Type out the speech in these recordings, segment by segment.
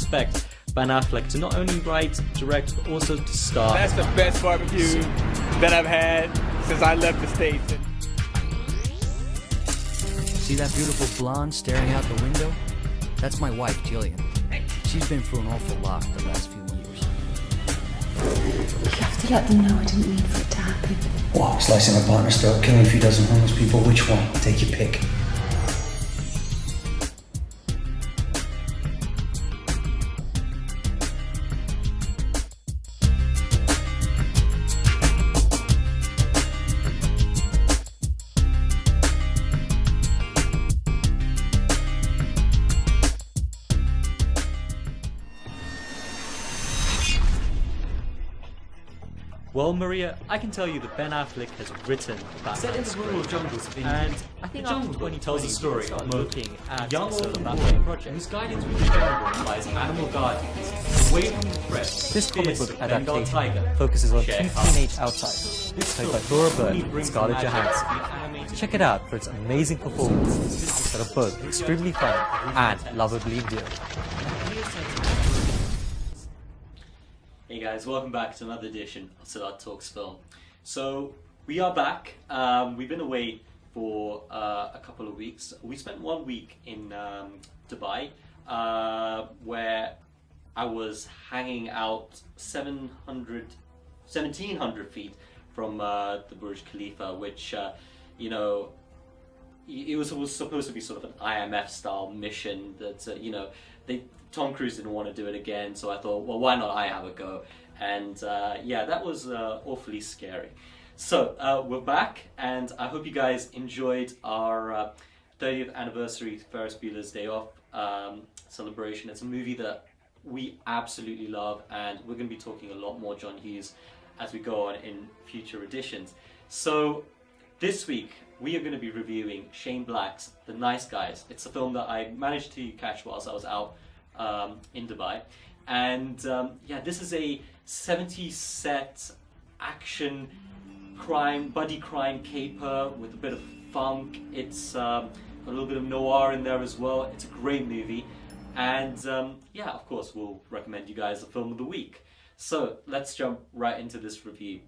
expect Ben Affleck to not only write, direct, but also to star. That's the best barbecue that I've had since I left the States. See that beautiful blonde staring out the window? That's my wife, Jillian. She's been through an awful lot the last few years. You have to let them know I didn't mean for it to happen. What? Slicing my partner's throat, killing a few dozen homeless people? Which one? Take your pick. Well, Maria, I can tell you that Ben Affleck has written that Set in the rural jungles of India. and I think The jungle when he tells the story of looking at young the orphan Batman boy project. who's guided through the jungle by his animal guardians, away from the threats. This comic book Bengal adaptation tiger focuses on two Shere Khan. teenage outsiders, This played by film Laura Bird really and brings Scarlett the magic Johansson. of the animated Check it out for its amazing performances that are both extremely funny and lovably endearing. Hey guys, welcome back to another edition of Sadat Talks Film. So we are back. We've been away for a couple of weeks. We spent 1 week in Dubai, where I was hanging out 1,700 feet from the Burj Khalifa, which it was supposed to be sort of an IMF style mission that Tom Cruise didn't want to do it again, so I thought, well, why not I have a go? And that was awfully scary. So we're back, and I hope you guys enjoyed our 30th anniversary Ferris Bueller's Day Off celebration. It's a movie that we absolutely love, and we're going to be talking a lot more John Hughes as we go on in future editions. So this week we are going to be reviewing Shane Black's The Nice Guys. It's a film that I managed to catch whilst I was out in Dubai, and this is a 70s set action buddy crime caper with a bit of funk. It's got a little bit of noir in there as well. It's a great movie, and of course we'll recommend you guys the film of the week. So let's jump right into this review.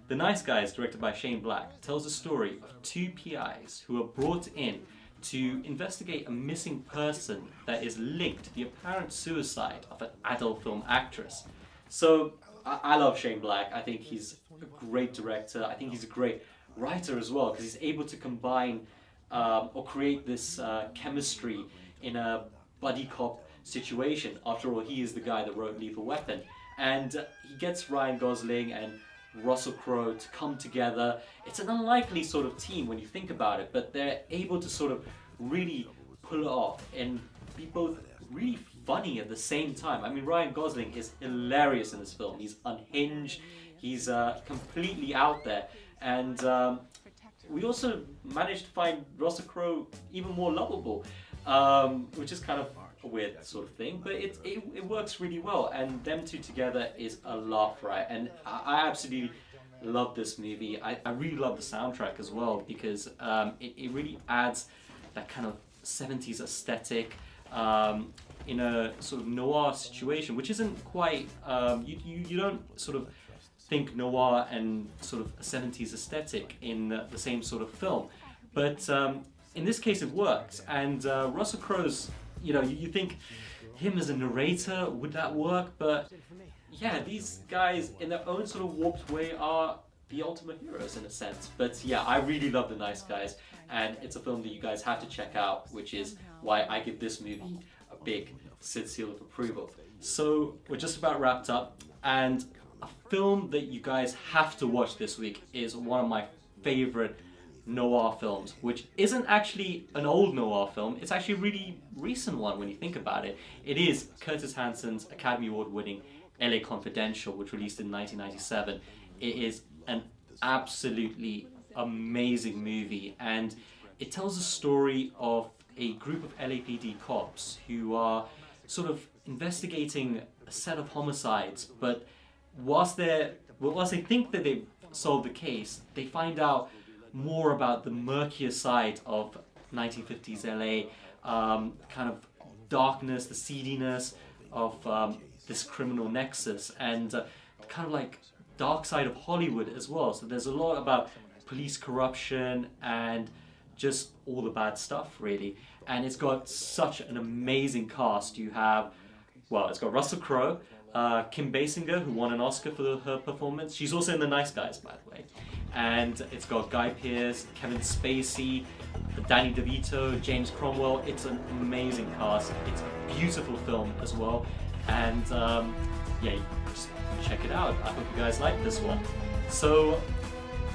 The Nice Guys, directed by Shane Black, tells the story of two PIs who are brought in to investigate a missing person that is linked to the apparent suicide of an adult film actress. So I love Shane Black. I think he's a great director. I think he's a great writer as well, because he's able to combine or create this chemistry in a buddy cop situation. After all, he is the guy that wrote Lethal Weapon. And he gets Ryan Gosling and Russell Crowe to come together. It's an unlikely sort of team when you think about it, but they're able to sort of really pull it off and be both really funny at the same time. I mean, Ryan Gosling is hilarious in this film. He's unhinged, he's completely out there, and we also managed to find Russell Crowe even more lovable, which is kind of a weird sort of thing, but it works really well, and them two together is a laugh, right? And I absolutely love this movie. I really love the soundtrack as well, because it really adds that kind of 70s aesthetic in a sort of noir situation, which isn't quite, you don't sort of think noir and sort of a 70s aesthetic in the same sort of film, but in this case it works. And Russell Crowe's, you think him as a narrator, would that work? But yeah, these guys in their own sort of warped way are the ultimate heroes in a sense. But yeah, I really love The Nice Guys, and it's a film that you guys have to check out, which is why I give this movie a big Sid seal of approval. So we're just about wrapped up, and a film that you guys have to watch this week is one of my favorite noir films, which isn't actually an old noir film. It's actually a really recent one when you think about it. It is Curtis Hanson's Academy Award winning LA Confidential, which released in 1997. It is an absolutely amazing movie, and it tells the story of a group of LAPD cops who are sort of investigating a set of homicides, but whilst they think that they've solved the case, they find out more about the murkier side of 1950s LA, kind of darkness, the seediness, of this criminal nexus and kind of like dark side of Hollywood as well. So there's a lot about police corruption and just all the bad stuff, really. And it's got such an amazing cast. You have, well, it's got Russell Crowe, Kim Basinger, who won an Oscar for her performance. She's also in The Nice Guys, by the way. And it's got Guy Pearce, Kevin Spacey, Danny DeVito, James Cromwell. It's an amazing cast. It's a beautiful film as well. And yeah, just check it out. I hope you guys like this one. So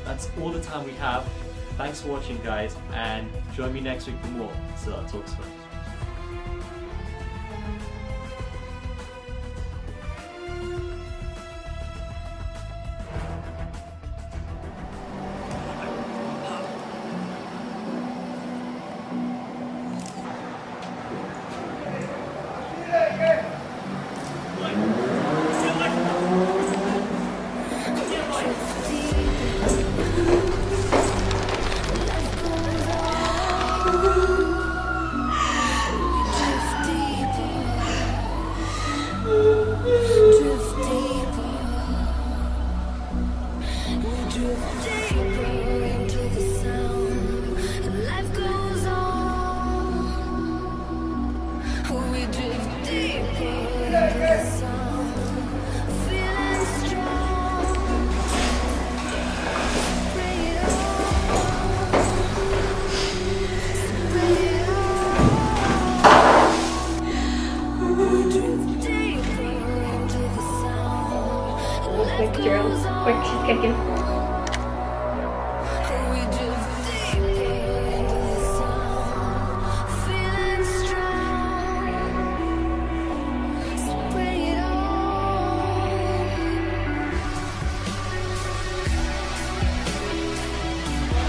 that's all the time we have. Thanks for watching, guys, and join me next week for more Siddharth Talks Films. Quick, Gerald. Quick, she's kicking.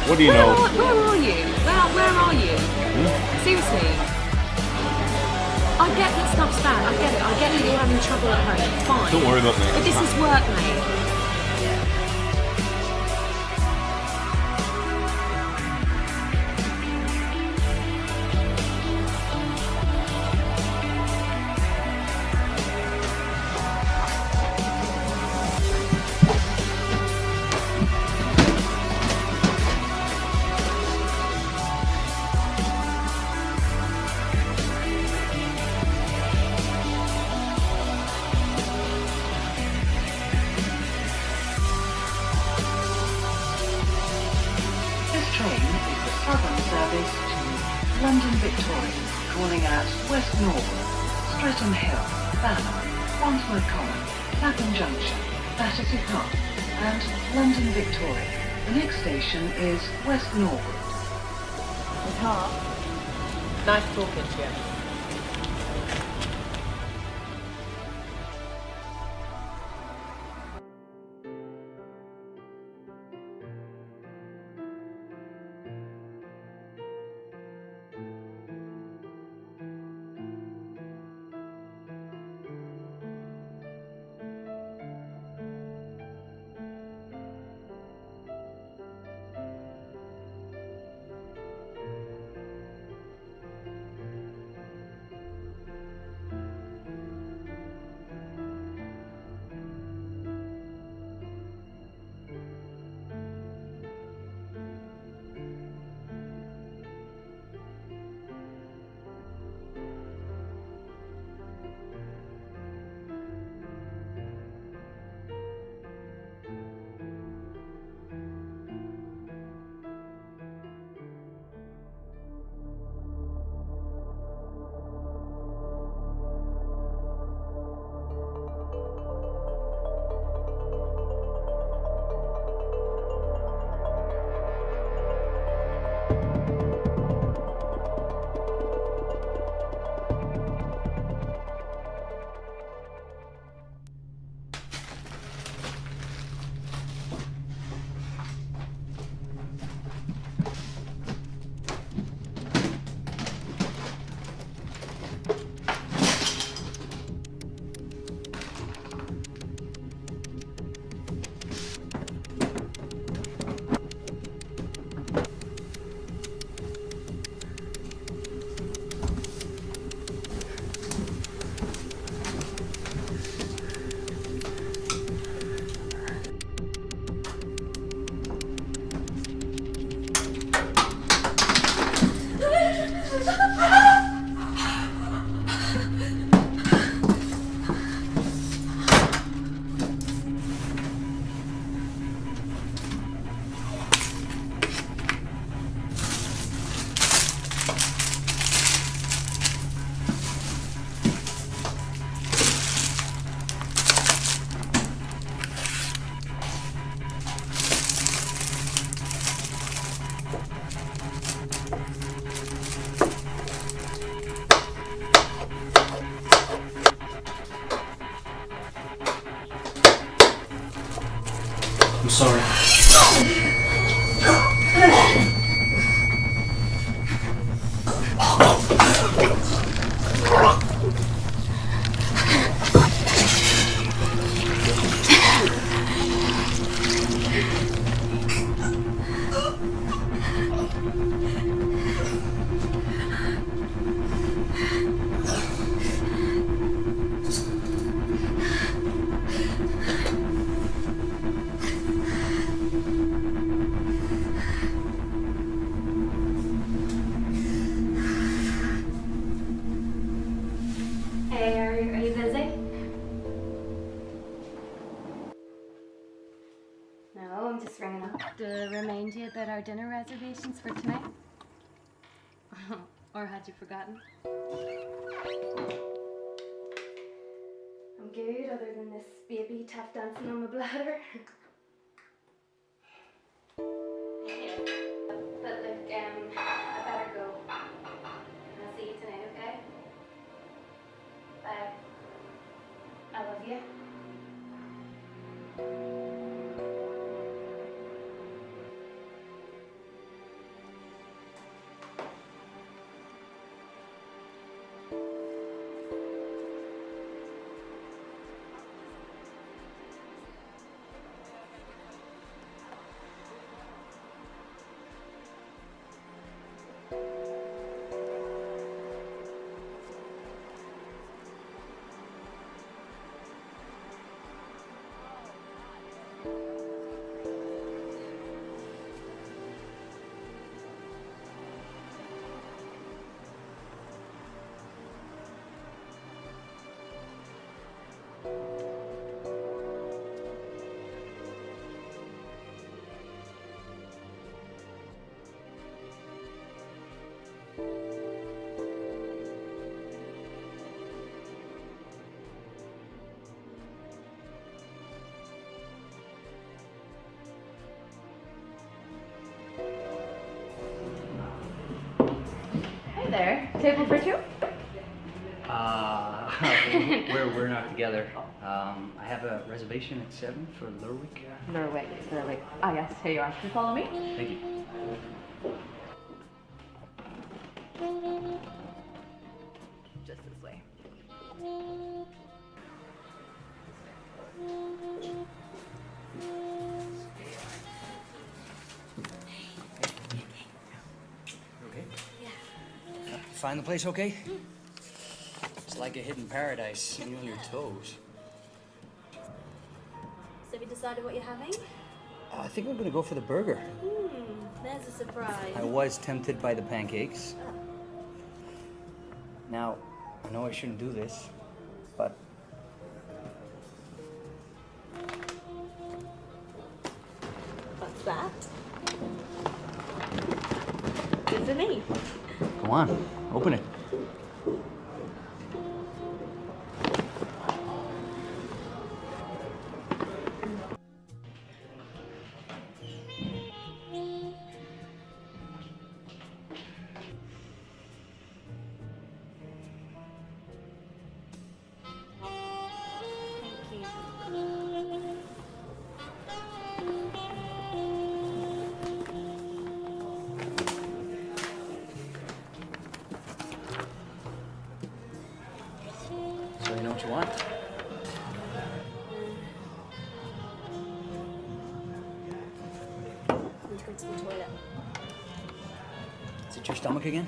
What do you know? Where are you? Where are you? Seriously. I get that stuff's bad. I get it. I get that you're having trouble at home. Fine. Don't worry about me. But this is work, mate. Southern service to London Victoria, calling at West Norwood, Streatham Hill, Banner, Wandsworth Common, Clapham Junction, Battersea Park, and London Victoria. The next station is West Norwood. Nice talking to you. Hey, are you busy? No, I'm just ringing up to remind you about our dinner reservations for tonight. Or had you forgotten? I'm good, other than this baby tap dancing on my bladder. But look, I better go. I'll see you tonight, okay? Bye. I love you. Hey there, table for two? We're not together. I have a reservation at 7 for Lerwick. Lerwick. Ah, yes, here you are. Can you follow me? Thank you. Just this way. Okay? Yeah. You find the place okay? It's like a hidden paradise, on your toes. So have you decided what you're having? I think I'm gonna go for the burger. There's a surprise. I was tempted by the pancakes. Now, I know I shouldn't do this, but What's that? Good for me. come on, open it. Thank you. So you know what you want? I need to go to the toilet. Is it your stomach again?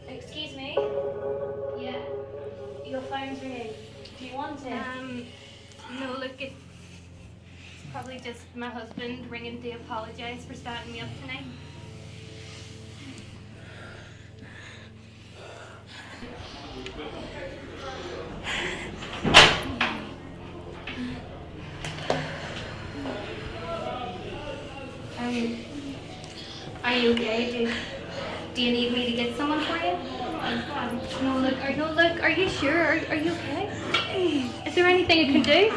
Excuse me? Yeah. Your phone's ringing. Do you want it? No, look, it's probably just my husband ringing to apologise for starting me up tonight. Are you okay? Do you need me to get someone for you? No, look, are you sure? Are you okay? Is there anything I can do?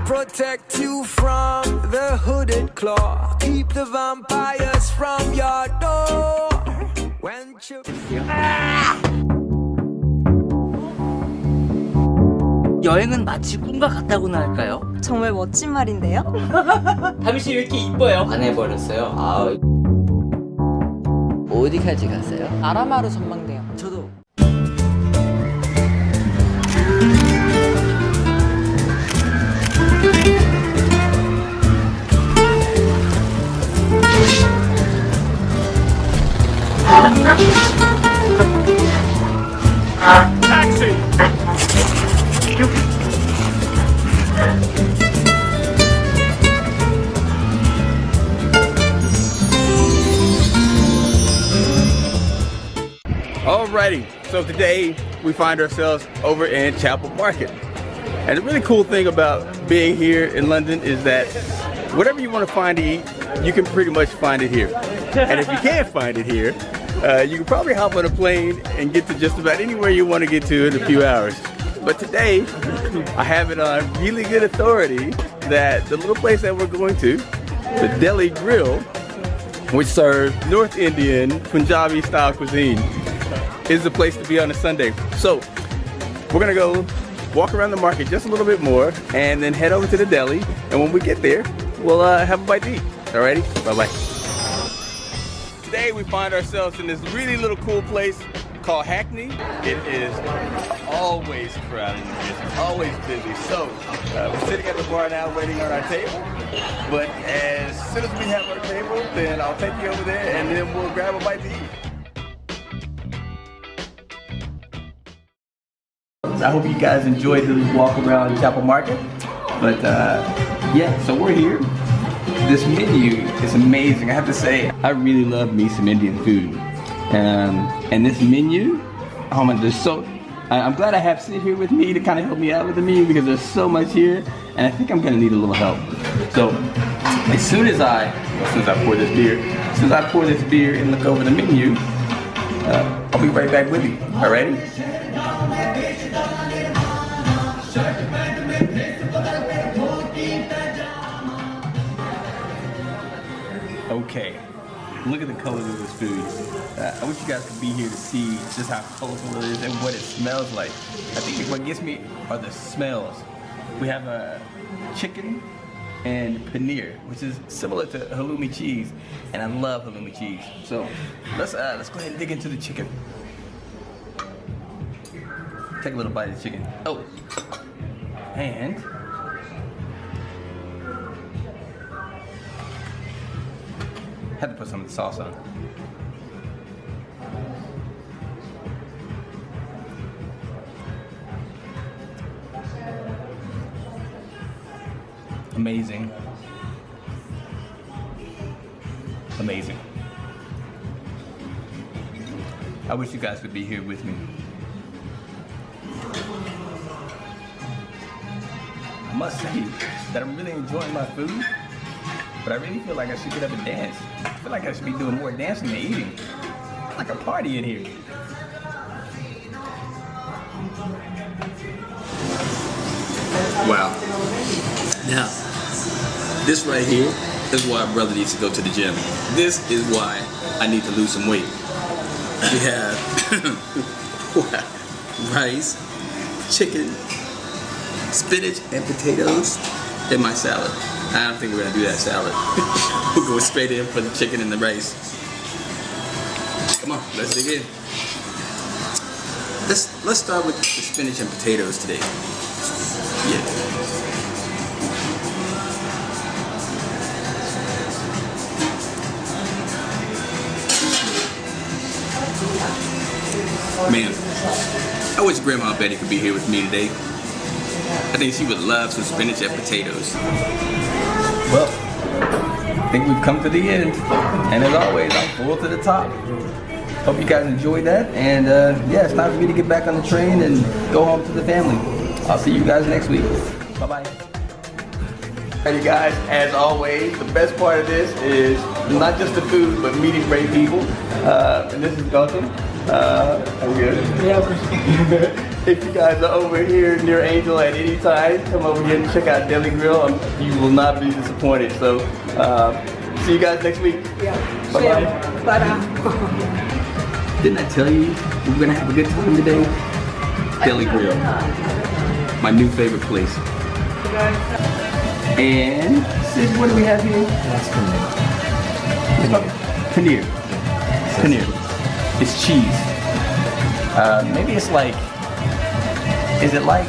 protect you from the hooded claw. Keep the vampires from your door. When you... 여행은 마치 꿈과 같다고나 할까요? 정말 멋진 말인데요? 당신 왜 이렇게 이뻐요? 반해버렸어요. 아, 어디까지 갔어요? 아라마루 전망대요. 저도. Taxi! Alrighty, so today we find ourselves over in Chapel Market. And the really cool thing about being here in London is that whatever you want to find to eat, you can pretty much find it here. And if you can't find it here, you can probably hop on a plane and get to just about anywhere you want to get to in a few hours. But today, I have it on really good authority that the little place that we're going to, the Delhi Grill, which serves North Indian, Punjabi style cuisine, is the place to be on a Sunday. So, we're gonna go walk around the market just a little bit more and then head over to the deli. And when we get there, we'll have a bite to eat. Alrighty, bye-bye. Today we find ourselves in this really little cool place called Hackney. It is always crowded and busy, always busy. So we're sitting at the bar now waiting on our table. But as soon as we have our table, then I'll take you over there and then we'll grab a bite to eat. I hope you guys enjoyed this walk around Chapel Market. But yeah, so we're here. This menu is amazing. I have to say, I really love me some Indian food. And this menu, oh man, there's so, I'm glad I have Sid here with me to kind of help me out with the menu because there's so much here and I think I'm gonna need a little help. So as soon as I pour this beer and look over the menu, I'll be right back with you. All right? Okay, look at the colors of this food. I wish you guys could be here to see just how colorful it is and what it smells like. I think what gets me are the smells. We have a chicken and paneer, which is similar to halloumi cheese, and I love halloumi cheese. So let's go ahead and dig into the chicken. Take a little bite of the chicken. Oh, and had to put some of the sauce on. Amazing. Amazing. I wish you guys could be here with me. I must say that I'm really enjoying my food, but I really feel like I should get up and dance. I feel like I should be doing more dancing than eating. It's like a party in here. Wow. Now, this right here is why a brother needs to go to the gym. This is why I need to lose some weight. We have rice, chicken, spinach, and potatoes in my salad. I don't think we're gonna do that salad. We'll go straight in for the chicken and the rice. Come on, let's dig in. Let's start with the spinach and potatoes today. Yeah. Man, I wish Grandma Betty could be here with me today. I think she would love some spinach and potatoes. Well, I think we've come to the end. And as always, I'm full to the top. Hope you guys enjoyed that. And yeah, it's time for me to get back on the train and go home to the family. I'll see you guys next week. Bye-bye. Alrighty guys, as always, the best part of this is not just the food, but meeting great people. And this is Duncan. Are we good? Yeah. If you guys are over here near Angel at any time, come over here and check out Deli Grill. You will not be disappointed. So, see you guys next week. Yeah. Bye-bye. Bye-bye. Didn't I tell you we were gonna have a good time today? Deli Grill, my new favorite place. And Sid, what do we have here? That's Paneer. Paneer. It's cheese. Maybe it's like. Is it like?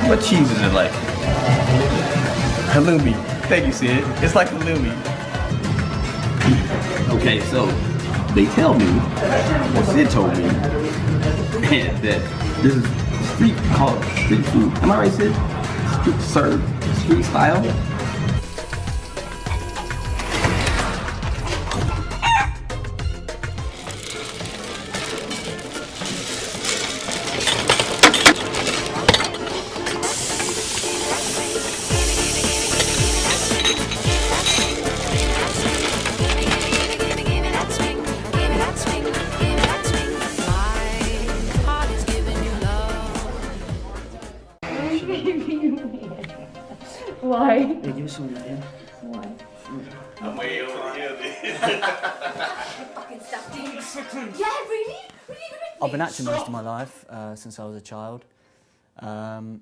What cheese is it like? Halloumi. Thank you, Sid. It's like halloumi. Okay, so they tell me, or Sid told me, that this is called street food. Am I right, Sid? Served street style. Why? Yeah, give us some, yeah. Why? I'm way over here, Fucking stuff, dude. Yeah, really? I've been acting most of my life, since I was a child. And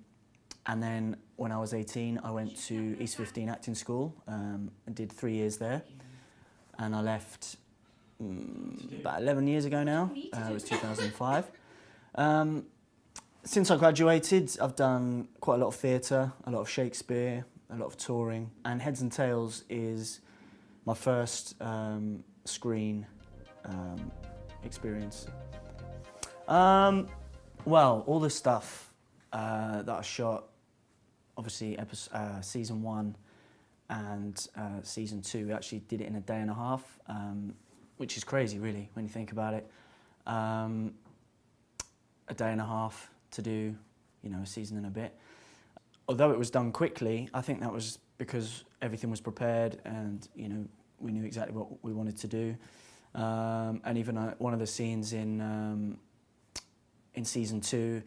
then when I was 18, I went to East 15 Acting School and did 3 years there. And I left about 11 years ago now. It was 2005. Since I graduated, I've done quite a lot of theatre, a lot of Shakespeare, a lot of touring. And Heads and Tails is my first screen experience. Well, all the stuff that I shot, obviously season 1 and season 2, we actually did it in a day and a half, which is crazy really when you think about it. A day and a half to do, you know, a season and a bit. Although it was done quickly, I think that was because everything was prepared and, you know, we knew exactly what we wanted to do. And even one of the scenes in season 2,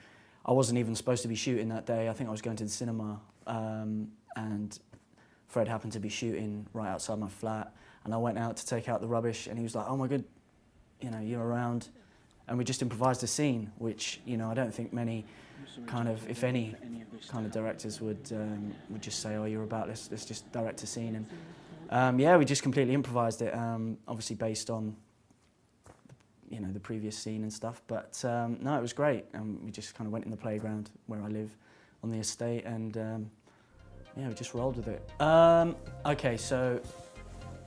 I wasn't even supposed to be shooting that day. I think I was going to the cinema, and Fred happened to be shooting right outside my flat, and I went out to take out the rubbish, and he was like, "Oh my God, you know, you're around," and we just improvised a scene, which, you know, I don't think many kind of, if any, kind of directors would just say, "Oh, you're about, let's just direct a scene," and yeah, we just completely improvised it, obviously based on, you know, the previous scene and stuff, but no, it was great. We just kind of went in the playground where I live on the estate, and yeah, we just rolled with it. Okay, so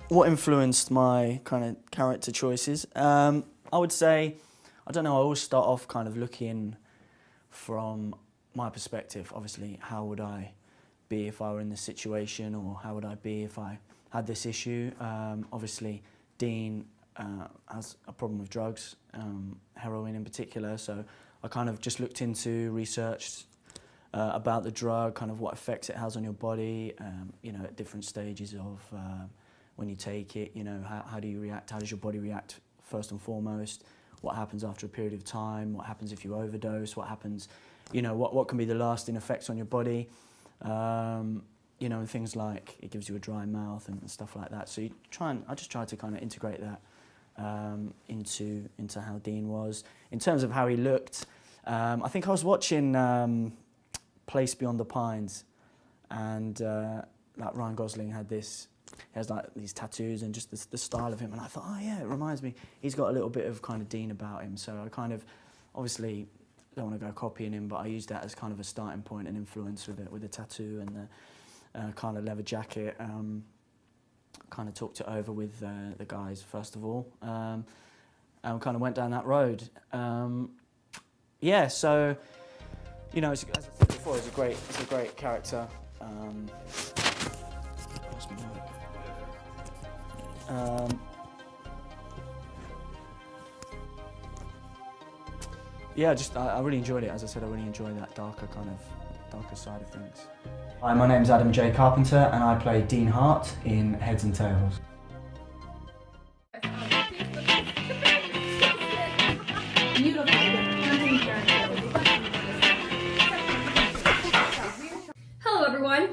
what influenced my kind of character choices? I would say, I don't know, I always start off kind of looking from my perspective. Obviously, how would I be if I were in this situation, or how would I be if I had this issue? Obviously, Dean has a problem with drugs, heroin in particular, so I kind of just looked into, researched about the drug, kind of what effects it has on your body, you know, at different stages of when you take it, you know, how do you react, how does your body react first and foremost, what happens after a period of time, what happens if you overdose, what happens, you know, what can be the lasting effects on your body, you know, and things like it gives you a dry mouth and stuff like that. So I just tried to kind of integrate that into how Dean was. In terms of how he looked, I think I was watching Place Beyond the Pines, and like Ryan Gosling has like these tattoos and just the style of him, and I thought, oh yeah, it reminds me, he's got a little bit of kind of Dean about him, so I kind of, obviously don't want to go copying him, but I used that as kind of a starting point and influence with the tattoo and the kind of leather jacket. Kind of talked it over with the guys first of all, and kind of went down that road. Yeah, so, you know, as I said before, it's a great character. Yeah, I really enjoyed it. As I said, I really enjoyed that darker side of things. Hi, my name's Adam J. Carpenter, and I play Dean Hart in Heads and Tails. You look like a hunting character.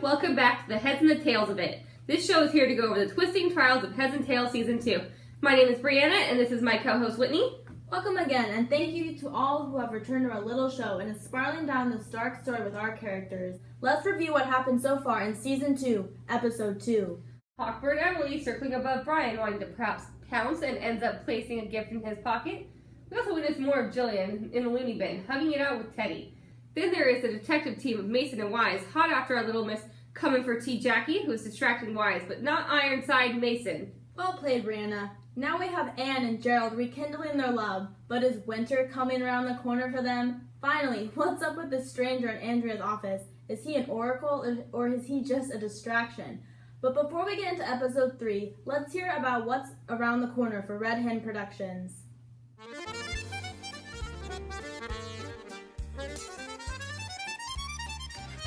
welcome back to the Heads and the Tails of It. This show is here to go over the twisting trials of Heads and Tails Season 2. My name is Brianna, and this is my co-host Whitney. Welcome again, and thank you to all who have returned to our little show and is spiraling down this dark story with our characters. Let's review what happened so far in Season 2, Episode 2. Awkward Emily circling above Brian, wanting to perhaps pounce, and ends up placing a gift in his pocket. We also witness more of Jillian in the loony bin, hugging it out with Teddy. Then there is the detective team of Mason and Wise, hot after our little miss coming for T. Jackie, who is distracting Wise, but not Ironside Mason. Well played, Brianna. Now we have Anne and Gerald rekindling their love, but is winter coming around the corner for them? Finally, what's up with this stranger in Andrea's office? Is he an oracle, or is he just a distraction? But before we get into Episode 3, let's hear about what's around the corner for Red Hen Productions.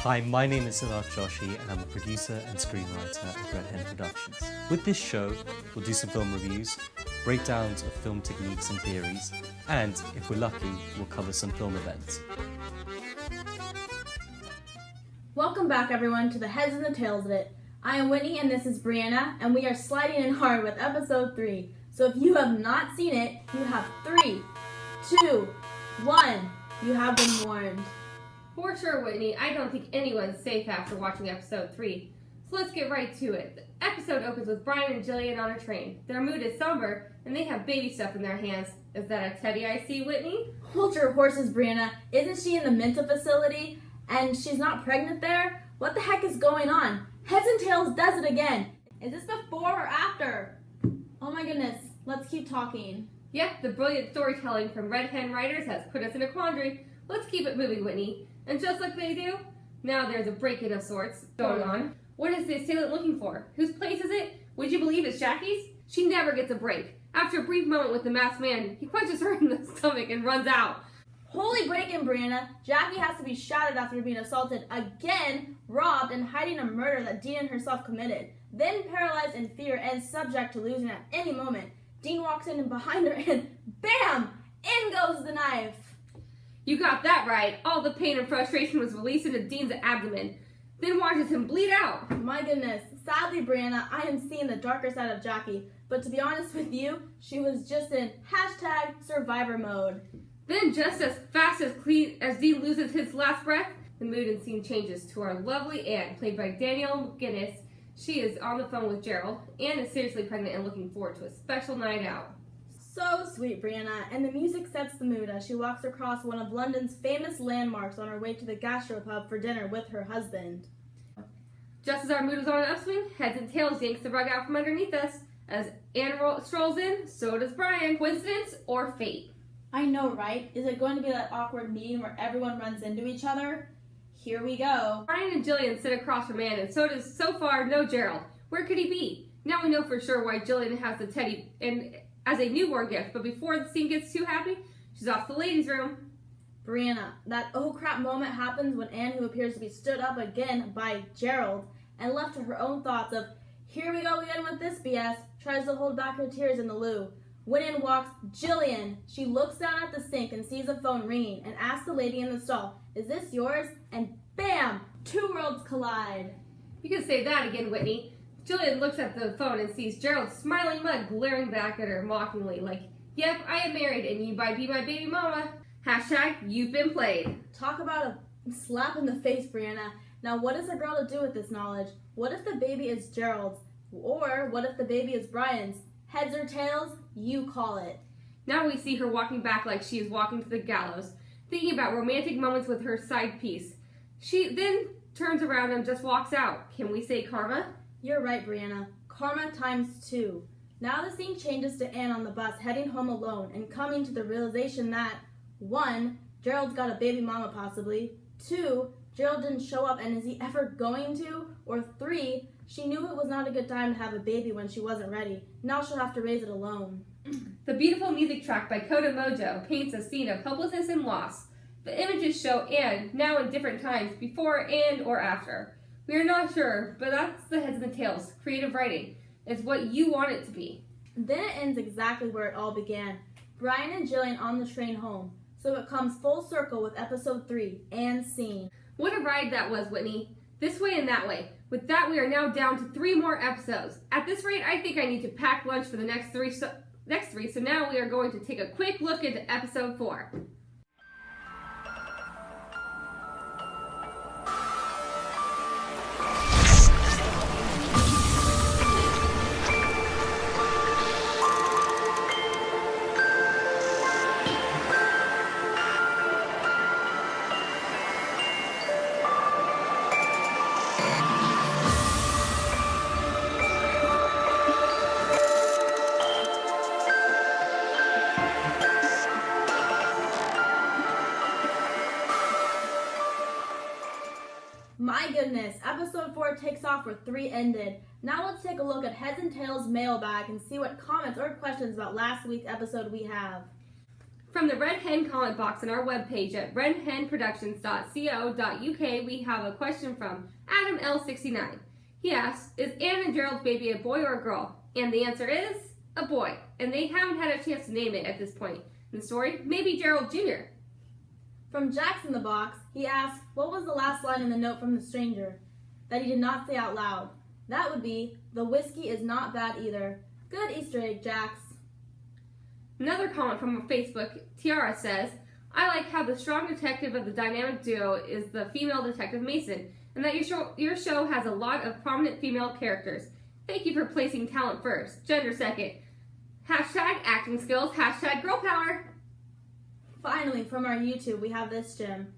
Hi, my name is Siddharth Joshi and I'm a producer and screenwriter at Red Hen Productions. With this show, we'll do some film reviews, breakdowns of film techniques and theories, and if we're lucky, we'll cover some film events. Welcome back everyone to the Heads and the Tails of It. I am Whitney and this is Brianna, and we are sliding in hard with Episode 3. So if you have not seen it, you have 3, 2, 1. You have been warned. For sure, Whitney, I don't think anyone's safe after watching Episode 3. So let's get right to it. The episode opens with Brian and Jillian on a train. Their mood is somber, and they have baby stuff in their hands. Is that a teddy I see, Whitney? Hold your horses, Brianna. Isn't she in the mental facility, and she's not pregnant there? What the heck is going on? Heads and Tails does it again. Is this before or after? Oh my goodness, let's keep talking. Yep, the brilliant storytelling from Red Hen writers has put us in a quandary. Let's keep it moving, Whitney. And just like they do, now there's a break-in of sorts going on. What is the assailant looking for? Whose place is it? Would you believe it's Jackie's? She never gets a break. After a brief moment with the masked man, he punches her in the stomach and runs out. Holy break-in, Brianna. Jackie has to be shot at after being assaulted again, robbed, and hiding a murder that Dean herself committed. Then paralyzed in fear and subject to losing at any moment, Dean walks in behind her and BAM! In goes the knife. You got that right. All the pain and frustration was released into Dean's abdomen, then watches him bleed out. My goodness. Sadly, Brianna, I am seeing the darker side of Jackie, but to be honest with you, she was just in #survivor mode. Then just as fast as Dean loses his last breath, the mood and scene changes to our lovely Anne, played by Danielle McGinnis. She is on the phone with Gerald. Anne is seriously pregnant and looking forward to a special night out. So sweet, Brianna, and the music sets the mood as she walks across one of London's famous landmarks on her way to the gastropub for dinner with her husband. Just as our mood is on an upswing, Heads and Tails yanks the rug out from underneath us. As Anne strolls in, so does Brian. Coincidence or fate? I know, right? Is it going to be that awkward meeting where everyone runs into each other? Here we go. Brian and Jillian sit across from Anne, and so does, so far, no Gerald. Where could he be? Now we know for sure why Jillian has the teddy and as a newborn gift, but before the scene gets too happy, she's off to the ladies' room. Brianna, that oh crap moment happens when Anne, who appears to be stood up again by Gerald and left to her own thoughts of, here we go again with this BS, tries to hold back her tears in the loo. When in walks Jillian, she looks down at the sink and sees a phone ringing and asks the lady in the stall, is this yours? And BAM! 2 worlds collide. You can say that again, Whitney. Jillian looks at the phone and sees Gerald's smiling mug glaring back at her mockingly like, yep, I am married and you might be my baby mama. # you've been played. Talk about a slap in the face, Brianna. Now what is a girl to do with this knowledge? What if the baby is Gerald's? Or what if the baby is Brian's? Heads or tails? You call it. Now we see her walking back like she is walking to the gallows, thinking about romantic moments with her side piece. She then turns around and just walks out. Can we say karma? You're right, Brianna. Karma ×2. Now the scene changes to Anne on the bus heading home alone and coming to the realization that 1. Gerald's got a baby mama possibly. 2. Gerald didn't show up and is he ever going to? Or 3. She knew it was not a good time to have a baby when she wasn't ready. Now she'll have to raise it alone. The beautiful music track by Koda Mojo paints a scene of helplessness and loss. The images show Anne now in different times, before and or after. We are not sure, but that's the Heads and the Tails. Creative writing. It's what you want it to be. Then it ends exactly where it all began. Brian and Jillian on the train home. So it comes full circle with episode 3, Anne's scene. What a ride that was, Whitney. this way and that way. With that, we are now down to 3 more episodes. At this rate, I think I need to pack lunch for the next three, so now we are going to take a quick look into episode 4. My goodness, episode 4 takes off where 3 ended. Now let's take a look at Heads and Tails mailbag and see what comments or questions about last week's episode we have. From the Red Hen comment box on our webpage at redhenproductions.co.uk, we have a question from Adam L69. He asks, is Anne and Gerald's baby a boy or a girl? And the answer is a boy, and they haven't had a chance to name it at this point in the story. Maybe Gerald Jr. From Jax in the box, he asked, what was the last line in the note from the stranger that he did not say out loud? That would be, the whiskey is not bad either. Good Easter egg, Jax. Another comment from Facebook, Tiara says, I like how the strong detective of the dynamic duo is the female detective Mason, and that your show has a lot of prominent female characters. Thank you for placing talent first, gender second. Hashtag acting skills, hashtag girl power. Finally, from our YouTube, we have this gem.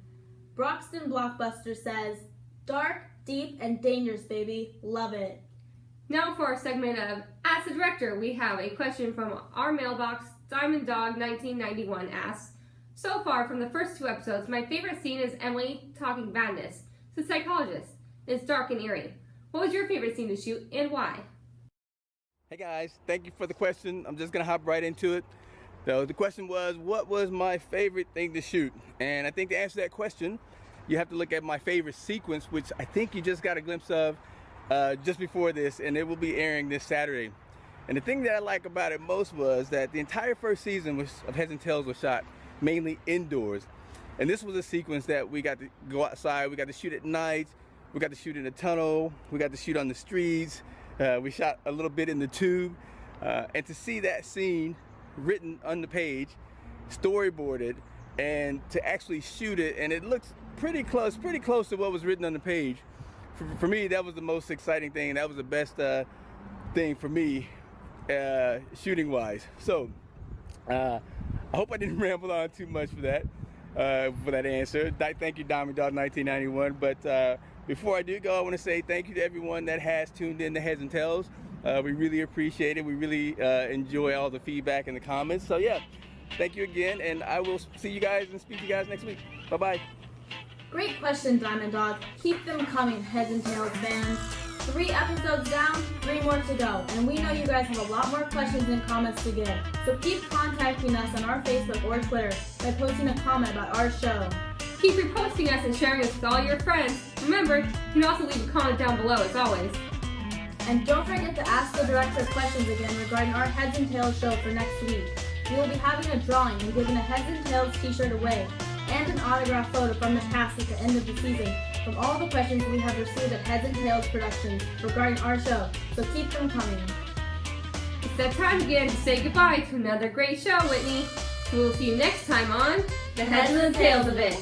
Broxton Blockbuster says, dark, deep, and dangerous, baby. Love it. Now for our segment of Ask the Director, we have a question from our mailbox. Diamond Dog 1991 asks, so far from the first 2 episodes, my favorite scene is Emily talking badness to the psychologist. It's dark and eerie. What was your favorite scene to shoot and why? Hey guys, thank you for the question. I'm just gonna hop right into it. So the question was, what was my favorite thing to shoot? And I think to answer that question, you have to look at my favorite sequence, which I think you just got a glimpse of just before this, and it will be airing this Saturday. And the thing that I like about it most was that the entire first season of Heads and Tails was shot mainly indoors. And this was a sequence that we got to go outside, we got to shoot at night, we got to shoot in a tunnel, we got to shoot on the streets, we shot a little bit in the tube. And to see that scene written on the page, storyboarded, and to actually shoot it, and it looks pretty close to what was written on the page. For me, that was the most exciting thing. That was the best thing for me, shooting wise. So I hope I didn't ramble on too much for that answer. Thank you, Diamond Dog 1991. But before I do go, I want to say thank you to everyone that has tuned in to Heads and Tails. We really appreciate it. We really enjoy all the feedback and the comments. So yeah, thank you again, and I will see you guys and speak to you guys next week. Bye-bye. Great question, Diamond Dog. Keep them coming, Heads and Tails fans. 3 episodes down, 3 more to go. And we know you guys have a lot more questions and comments to give. So keep contacting us on our Facebook or Twitter by posting a comment about our show. Keep reposting us and sharing us with all your friends. Remember, you can also leave a comment down below as always. And don't forget to ask the director questions again regarding our Heads and Tails show for next week. We will be having a drawing and giving a Heads and Tails t-shirt away, and an autograph photo from the cast at the end of the season from all the questions we have received at Heads and Tails Productions regarding our show, so keep them coming. It's that time again to say goodbye to another great show, Whitney. We will see you next time on The Heads and Tails of It.